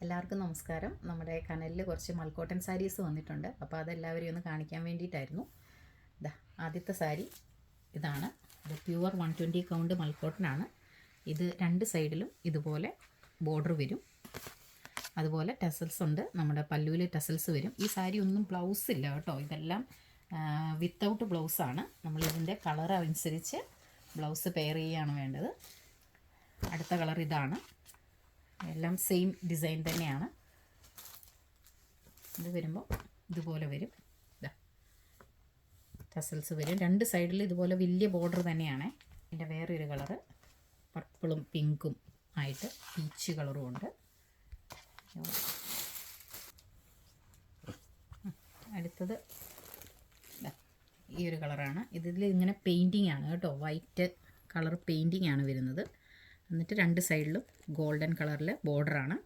എല്ലാവർക്കും നമസ്കാരം. നമ്മുടെ കനലിൽ കുറച്ച് മൽക്കോട്ടൻ സാരീസ് വന്നിട്ടുണ്ട്. അപ്പോൾ അതെല്ലാവരെയും ഒന്ന് കാണിക്കാൻ വേണ്ടിയിട്ടായിരുന്നു. ആദ്യത്തെ സാരി ഇതാണ്. ഇത് പ്യുവർ 120 കൗണ്ട് മൽക്കോട്ടനാണ്. ഇത് രണ്ട് സൈഡിലും ഇതുപോലെ ബോർഡർ വരും. അതുപോലെ ടസൽസ് ഉണ്ട്. നമ്മുടെ പല്ലുവിൽ ടസൽസ് വരും. ഈ സാരി ഒന്നും ബ്ലൗസ് ഇല്ല കേട്ടോ. ഇതെല്ലാം വിത്തൗട്ട് ബ്ലൗസാണ്. നമ്മളിതിൻ്റെ കളർ അനുസരിച്ച് ബ്ലൗസ് പെയർ ചെയ്യുകയാണ് വേണ്ടത്. അടുത്ത കളർ ഇതാണ്. എല്ലാം സെയിം ഡിസൈൻ തന്നെയാണ്. ഇത് വരുമ്പോൾ ഇതുപോലെ വരും. ടസൽസ് വരും. രണ്ട് സൈഡിൽ ഇതുപോലെ വലിയ ബോർഡർ തന്നെയാണ്. ഇതിൻ്റെ വേറൊരു കളറ് പർപ്പിളും പിങ്കും ആയിട്ട് പീച്ച് കളറും ഉണ്ട്. അടുത്തത് ഈ ഒരു കളറാണ്. ഇതിൽ ഇങ്ങനെ പെയിൻറ്റിങ് ആണ് കേട്ടോ. വൈറ്റ് കളർ പെയിൻറ്റിങ് ആണ് വരുന്നത്. എന്നിട്ട് രണ്ട് സൈഡിലും ഗോൾഡൻ കളറിൽ ബോർഡറാണ്.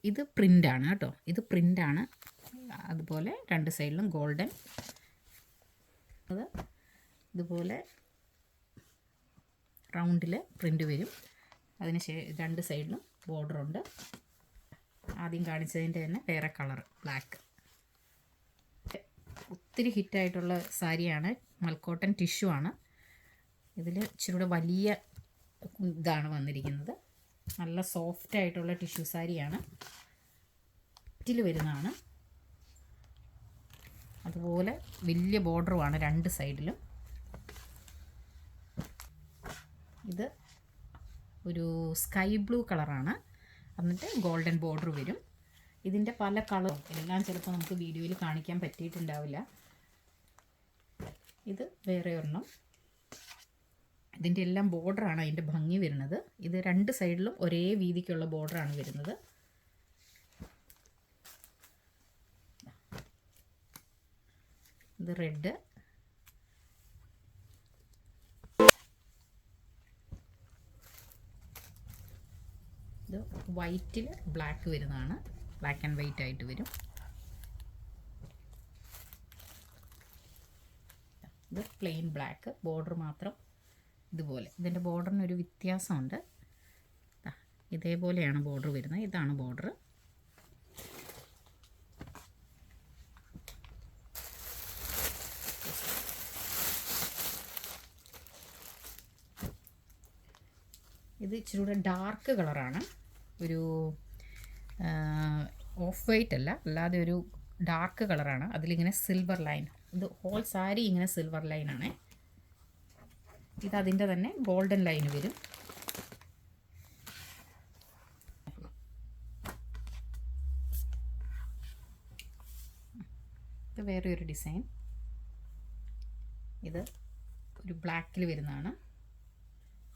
ഇത് പ്രിൻ്റാണ് കേട്ടോ. ഇത് പ്രിൻ്റാണ്. അതുപോലെ രണ്ട് സൈഡിലും ഗോൾഡൻ. ഇതുപോലെ റൗണ്ടിൽ പ്രിൻ്റ് വരും. അതിന് രണ്ട് സൈഡിലും ബോർഡറുണ്ട്. ആദ്യം കാണിച്ചതിൻ്റെ തന്നെ വേറെ കളർ ബ്ലാക്ക്. ഒത്തിരി ഹിറ്റായിട്ടുള്ള സാരിയാണ്. മൽക്കോട്ടൻ ടിഷ്യൂ ആണ്. ഇതിൽ ഇച്ചിരി വലിയ ഇതാണ് വന്നിരിക്കുന്നത്. നല്ല സോഫ്റ്റ് ആയിട്ടുള്ള ടിഷ്യൂ സാരിയാണ്. ിൽ വരുന്നതാണ്. അതുപോലെ വലിയ ബോർഡറുമാണ് രണ്ട് സൈഡിലും. ഇത് ഒരു സ്കൈ ബ്ലൂ കളറാണ്. എന്നിട്ട് ഗോൾഡൻ ബോർഡർ വരും. ഇതിൻ്റെ പല കളറും എല്ലാം ചിലപ്പോൾ നമുക്ക് വീഡിയോയിൽ കാണിക്കാൻ പറ്റിയിട്ടുണ്ടാവില്ല. ഇത് വേറെ ഒരെണ്ണം. ഇതിൻ്റെ എല്ലാം ബോർഡറാണ് അതിൻ്റെ ഭംഗി വരുന്നത്. ഇത് രണ്ട് സൈഡിലും ഒരേ വീതിക്കുള്ള ബോർഡറാണ് വരുന്നത്. ഇത് റെഡ്. ഇത് വൈറ്റിൽ ബ്ലാക്ക് വരുന്നതാണ്. ബ്ലാക്ക് ആൻഡ് വൈറ്റ് ആയിട്ട് വരും. ഇത് പ്ലെയിൻ ബ്ലാക്ക്. ബോർഡർ മാത്രം ഇതുപോലെ. ഇതിൻ്റെ ബോർഡറിനൊരു വ്യത്യാസമുണ്ട്. ഇതേപോലെയാണ് ബോർഡർ വരുന്നത്. ഇതാണ് ബോർഡർ. ഇത് ഇച്ചിരി കൂടെ ഡാർക്ക് കളറാണ്. ഒരു ഓഫ് വൈറ്റ് അല്ല, അല്ലാതെ ഒരു ഡാർക്ക് കളറാണ്. അതിലിങ്ങനെ സിൽവർ ലൈൻ. ഇത് ഹോൾ സാരി ഇങ്ങനെ സിൽവർ ലൈനാണ്. ഇതതിൻ്റെ തന്നെ ഗോൾഡൻ ലൈൻ വരും. ഇത് വേറെ ഒരു ഡിസൈൻ. ഇത് ഒരു ബ്ലാക്കിൽ വരുന്നതാണ്.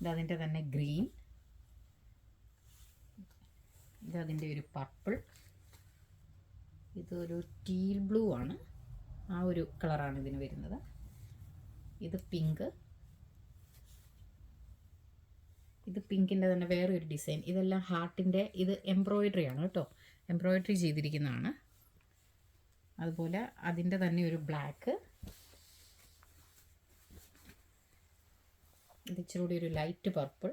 ഇതതിൻ്റെ തന്നെ ഗ്രീൻ. ഇതതിൻ്റെ ഒരു പർപ്പിൾ. ഇതൊരു ടീൽ ബ്ലൂ ആണ്. ആ ഒരു കളറാണ് ഇതിന് വരുന്നത്. ഇത് പിങ്ക്. ഇത് പിങ്കിൻ്റെ തന്നെ വേറെ ഒരു ഡിസൈൻ. ഇതെല്ലാം ഹാർട്ടിൻ്റെ. ഇത് എംബ്രോയിഡറി ആണ് കേട്ടോ. എംബ്രോയിഡറി ചെയ്തിരിക്കുന്നതാണ്. അതുപോലെ അതിൻ്റെ തന്നെ ഒരു ബ്ലാക്ക്. ഇത് ഇച്ചിരി കൂടി ഒരു ലൈറ്റ് പർപ്പിൾ.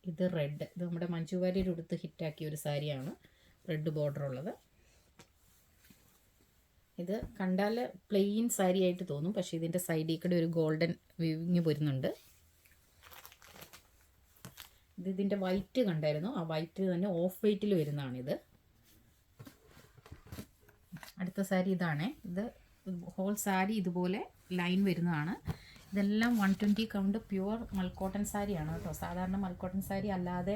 ഇത് റെഡ്. ഇത് നമ്മുടെ മഞ്ജു വാര്യർ ഉടുത്ത് ഹിറ്റാക്കിയ ഒരു സാരിയാണ്. റെഡ് ബോർഡർ ഉള്ളത്. ഇത് കണ്ടാൽ പ്ലെയിൻ സാരി ആയിട്ട് തോന്നും. പക്ഷേ ഇതിൻ്റെ സൈഡിൽ കൂടെ ഒരു ഗോൾഡൻ വീവിങ് വരുന്നുണ്ട്. ഇതിൻ്റെ വൈറ്റ് കണ്ടായിരുന്നു. ആ വൈറ്റ് തന്നെ ഓഫ് വൈറ്റിൽ വരുന്നതാണിത്. അടുത്ത സാരി ഇതാണ്. ഇത് ഹോൾ സാരി ഇതുപോലെ ലൈൻ വരുന്നതാണ്. ഇതെല്ലാം 120 കൗണ്ട് പ്യുവർ മൽക്കോട്ടൻ സാരിയാണ് കേട്ടോ. സാധാരണ മൽക്കോട്ടൻ സാരി അല്ലാതെ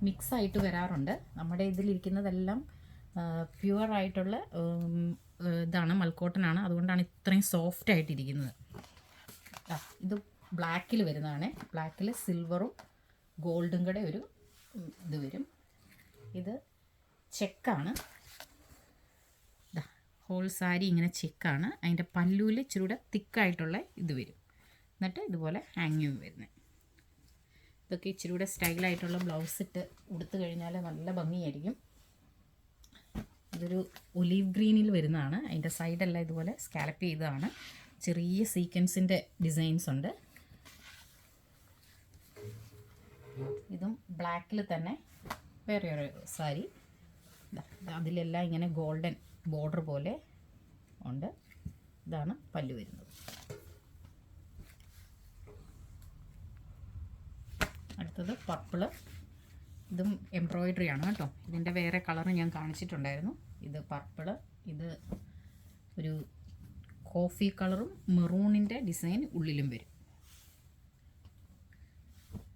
മിക്സ് ആയിട്ട് വരാറുണ്ട്. നമ്മുടെ ഇതിലിരിക്കുന്നതെല്ലാം പ്യുവർ ആയിട്ടുള്ള ഇതാണ്, മൽക്കോട്ടനാണ്. അതുകൊണ്ടാണ് ഇത്രയും സോഫ്റ്റ് ആയിട്ടിരിക്കുന്നത്. ഇത് ബ്ലാക്കിൽ വരുന്നതാണ്. ബ്ലാക്കിൽ സിൽവറും ഗോൾഡും കൂടെ ഒരു ഇത് വരും. ഇത് ചെക്കാണ്. ഹോൾ സാരി ഇങ്ങനെ ചെക്കാണ്. അതിൻ്റെ പല്ലൂല് ഇച്ചിരി കൂടെ തിക്കായിട്ടുള്ള ഇത് വരും. എന്നിട്ട് ഇതുപോലെ ഹാങ്ങിങ് വരുന്നത്. ഇതൊക്കെ ഇച്ചിരി കൂടെ സ്റ്റൈലായിട്ടുള്ള ബ്ലൗസ് ഇട്ട് ഉടുത്ത് കഴിഞ്ഞാൽ നല്ല ഭംഗിയായിരിക്കും. ഇതൊരു ഒലീവ് ഗ്രീനിൽ വരുന്നതാണ്. അതിൻ്റെ സൈഡെല്ലാം ഇതുപോലെ സ്കാലപ്പ് ചെയ്തതാണ്. ചെറിയ സീക്വൻസിൻ്റെ ഡിസൈൻസ് ഉണ്ട്. ഇതും ബ്ലാക്കിൽ തന്നെ വേറെ ഒരു സാരി. അതിലെല്ലാം ഇങ്ങനെ ഗോൾഡൻ ബോർഡർ പോലെ ഉണ്ട്. ഇതാണ് പല്ലു വരുന്നത്. അടുത്തത് പർപ്പിള്. ഇതും എംബ്രോയിഡറി ആണ് കേട്ടോ. ഇതിൻ്റെ വേറെ കളറ് ഞാൻ കാണിച്ചിട്ടുണ്ടായിരുന്നു. ഇത് പർപ്പിള്. ഇത് ഒരു കോഫി കളറും മെറൂണിൻ്റെ ഡിസൈൻ ഉള്ളിലും വരും.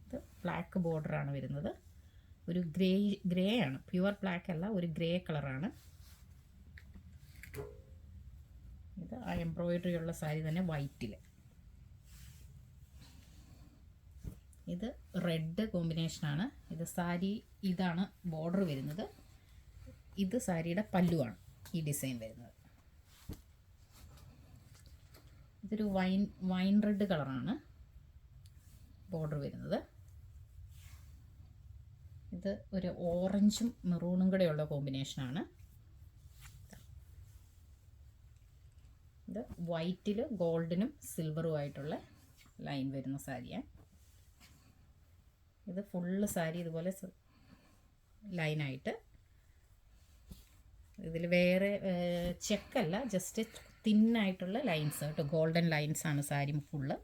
ഇത് ബ്ലാക്ക് ബോർഡറാണ് വരുന്നത്. ഒരു ഗ്രേ ആണ്, പ്യുവർ ബ്ലാക്ക് അല്ല, ഒരു ഗ്രേ കളറാണ്. ഇത് ആ എംബ്രോയിഡറി ഉള്ള സാരി തന്നെ വൈറ്റിൽ. ഇത് റെഡ് കോമ്പിനേഷനാണ്. ഇത് സാരി, ഇതാണ് ബോർഡർ വരുന്നത്. ഇത് സാരിയുടെ പല്ലുവാണ് ഈ ഡിസൈൻ വരുന്നത്. ഇതൊരു വൈൻ റെഡ് കളറാണ് ബോർഡർ വരുന്നത്. ഇത് ഒരു ഓറഞ്ചും മെറൂണും കൂടെയുള്ള കോമ്പിനേഷനാണ്. ഇത് വൈറ്റിൽ ഗോൾഡനും സിൽവറും ആയിട്ടുള്ള ലൈൻ വരുന്ന സാരിയാണ്. ഇത് ഫുള്ള് സാരി ഇതുപോലെ ലൈനായിട്ട്. ഇതിൽ വേറെ ചെക്കല്ല, ജസ്റ്റ് തിന്നായിട്ടുള്ള ലൈൻസ് കേട്ടോ, ഗോൾഡൻ ലൈൻസാണ് സാരി ഫുള്ള്.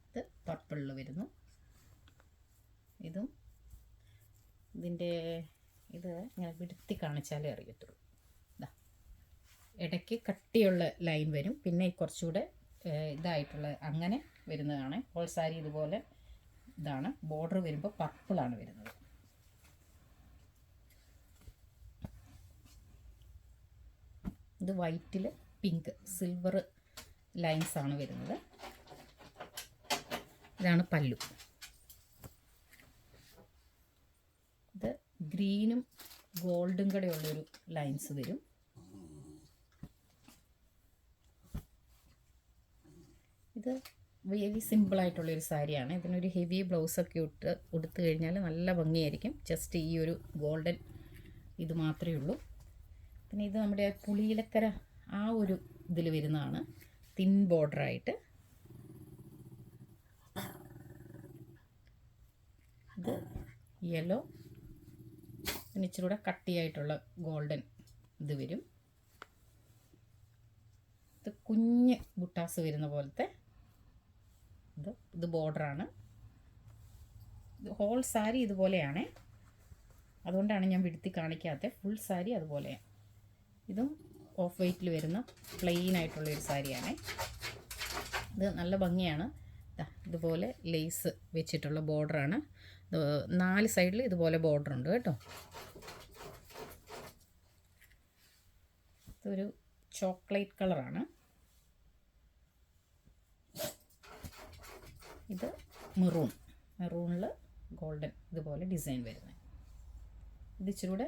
ഇത് പർപ്പിളിൽ വരുന്നു. ഇതും ഇതിൻ്റെ ഇത് ഇങ്ങനെ വിടുത്തി കാണിച്ചാലേ അറിയത്തുള്ളൂ. ഇടയ്ക്ക് കട്ടിയുള്ള ലൈൻ വരും, പിന്നെ കുറച്ചുകൂടെ ഇതായിട്ടുള്ള അങ്ങനെ വരുന്നതാണ്. ഹോൾ സാരി ഇതുപോലെ ഇതാണ്. ബോർഡർ വരുമ്പോൾ പർപ്പിളാണ് വരുന്നത്. ഇത് വൈറ്റിൽ പിങ്ക് സിൽവർ ലൈൻസാണ് വരുന്നത്. ഇതാണ് പല്ലു. ഇത് ഗ്രീനും ഗോൾഡും കൂടെ ഉള്ളൊരു ലൈൻസ് വരും. ഇത് വെരി സിമ്പിളായിട്ടുള്ളൊരു സാരിയാണ്. ഇതിനൊരു ഹെവി ബ്ലൗസൊക്കെ ഉടുത്തു കഴിഞ്ഞാൽ നല്ല ഭംഗിയായിരിക്കും. ജസ്റ്റ് ഈ ഒരു ഗോൾഡൻ ഇത് മാത്രമേ ഉള്ളൂ. പിന്നെ ഇത് നമ്മുടെ പുളിയിലക്കര ആ ഒരു ഇതിൽ വരുന്നതാണ്, തിൻ ബോർഡറായിട്ട്. ഇത് യെല്ലോ, പിന്നെ ഇച്ചിരി കൂടെ കട്ടിയായിട്ടുള്ള ഗോൾഡൻ ഇത് വരും. ഇത് കുഞ്ഞ് ബുട്ടാസ് വരുന്ന പോലത്തെ ഇത് ബോർഡറാണ്. ഹോൾ സാരി ഇതുപോലെയാണ്, അതുകൊണ്ടാണ് ഞാൻ വിടുത്തി കാണിക്കാത്തത്. ഫുൾ സാരി അതുപോലെയാണ്. ഇതും ഓഫ് വൈറ്റിൽ വരുന്ന പ്ലെയിൻ ആയിട്ടുള്ളൊരു സാരിയാണ്. ഇത് നല്ല ഭംഗിയാണ്. ഇതുപോലെ ലേസ് വെച്ചിട്ടുള്ള ബോർഡറാണ്. 4 സൈഡിൽ ഇതുപോലെ ബോർഡർ ഉണ്ട് കേട്ടോ. ഇതൊരു ചോക്ലേറ്റ് കളറാണ്. ഇത് മെറൂണിൽ ഗോൾഡൻ ഇതുപോലെ ഡിസൈൻ വരുന്നത്. ഇത് ഇച്ചിരി കൂടെ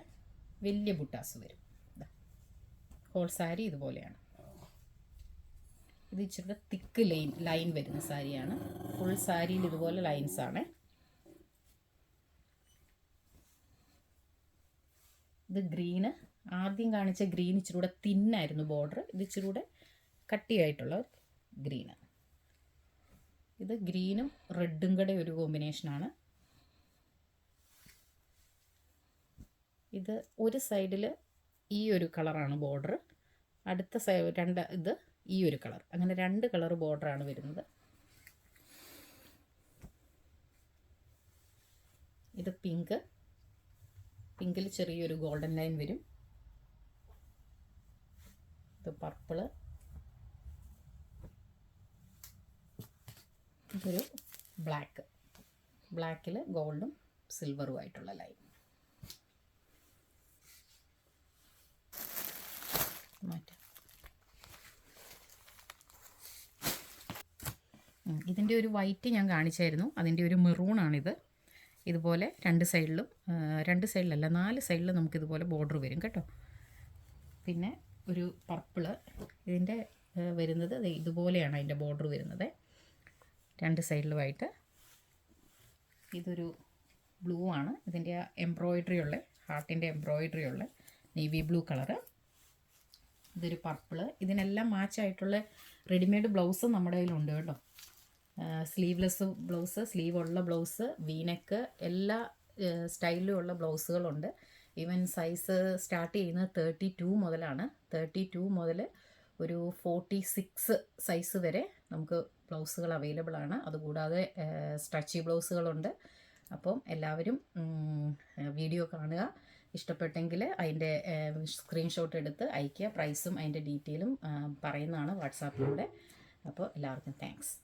വലിയ ബുട്ടാസ് വരും. ഹോൾ സാരി ഇതുപോലെയാണ്. ഇത് ഇച്ചിരി കൂടെ തിക്ക് ലൈൻ വരുന്ന സാരിയാണ്. ഫുൾ സാരിയിൽ ഇതുപോലെ ലൈൻസാണ്. ഇത് ഗ്രീന്. ആദ്യം കാണിച്ച ഗ്രീൻ ഇച്ചിരി കൂടെ തിന്നായിരുന്നു ബോർഡർ. ഇത് ഇച്ചിരി കൂടെ കട്ടിയായിട്ടുള്ള ഗ്രീന്. ഇത് ഗ്രീനും റെഡും കൂടെ ഒരു കോമ്പിനേഷനാണ്. ഇത് ഒരു സൈഡിൽ ഈ ഒരു കളറാണ് ബോർഡർ, അടുത്ത ഇത് ഈ ഒരു കളർ, അങ്ങനെ 2 കളർ ബോർഡറാണ് വരുന്നത്. ഇത് പിങ്കിൽ ചെറിയൊരു ഗോൾഡൻ ലൈൻ വരും. ഇത് പർപ്പിള്. ഇതൊരു ബ്ലാക്കിൽ ഗോൾഡും സിൽവറും ആയിട്ടുള്ള ലൈൻ. മാറ്റാം. ഇതിൻ്റെ ഒരു വൈറ്റ് ഞാൻ കാണിച്ചായിരുന്നു, അതിൻ്റെ ഒരു മെറൂണാണിത്. ഇതുപോലെ 2 സൈഡിലും 2 സൈഡിലല്ല 4 സൈഡിലും നമുക്കിതുപോലെ ബോർഡർ വരും കേട്ടോ. പിന്നെ ഒരു പർപ്പിള്. ഇതിൻ്റെ വരുന്നത് ഇതുപോലെയാണ് അതിൻ്റെ ബോർഡർ വരുന്നത് 2 സൈഡിലുമായിട്ട്. ഇതൊരു ബ്ലൂ ആണ്. ഇതിൻ്റെ എംബ്രോയിഡറി ഉള്ള ഹാർട്ടിൻ്റെ എംബ്രോയിഡറി ഉള്ള നേവി ബ്ലൂ കളറ്. ഇതൊരു പർപ്പിള്. ഇതിനെല്ലാം മാച്ചായിട്ടുള്ള റെഡിമെയ്ഡ് ബ്ലൗസും നമ്മുടെ കയ്യിലുണ്ട് കേട്ടോ. സ്ലീവ്ലെസ് ബ്ലൗസ്, സ്ലീവുള്ള ബ്ലൗസ്, വീനെക്ക്, എല്ലാ സ്റ്റൈലിലുള്ള ബ്ലൗസുകളുണ്ട്. ഈവൻ സൈസ് സ്റ്റാർട്ട് ചെയ്യുന്നത് 32 മുതലാണ്. 32 മുതൽ ഒരു 46 സൈസ് വരെ നമുക്ക് ബ്ലൗസുകൾ അവൈലബിൾ ആണ്. അതുകൂടാതെ സ്ട്രെച്ചി ബ്ലൗസുകളുണ്ട്. അപ്പം എല്ലാവരും വീഡിയോ കാണുക. ഇഷ്ടപ്പെട്ടെങ്കിൽ അതിൻ്റെ സ്ക്രീൻഷോട്ട് എടുത്ത് അയയ്ക്കുക. പ്രൈസും അതിൻ്റെ ഡീറ്റെയിലും പറയുന്നതാണ് വാട്സാപ്പിലൂടെ. അപ്പോൾ എല്ലാവർക്കും താങ്ക്സ്.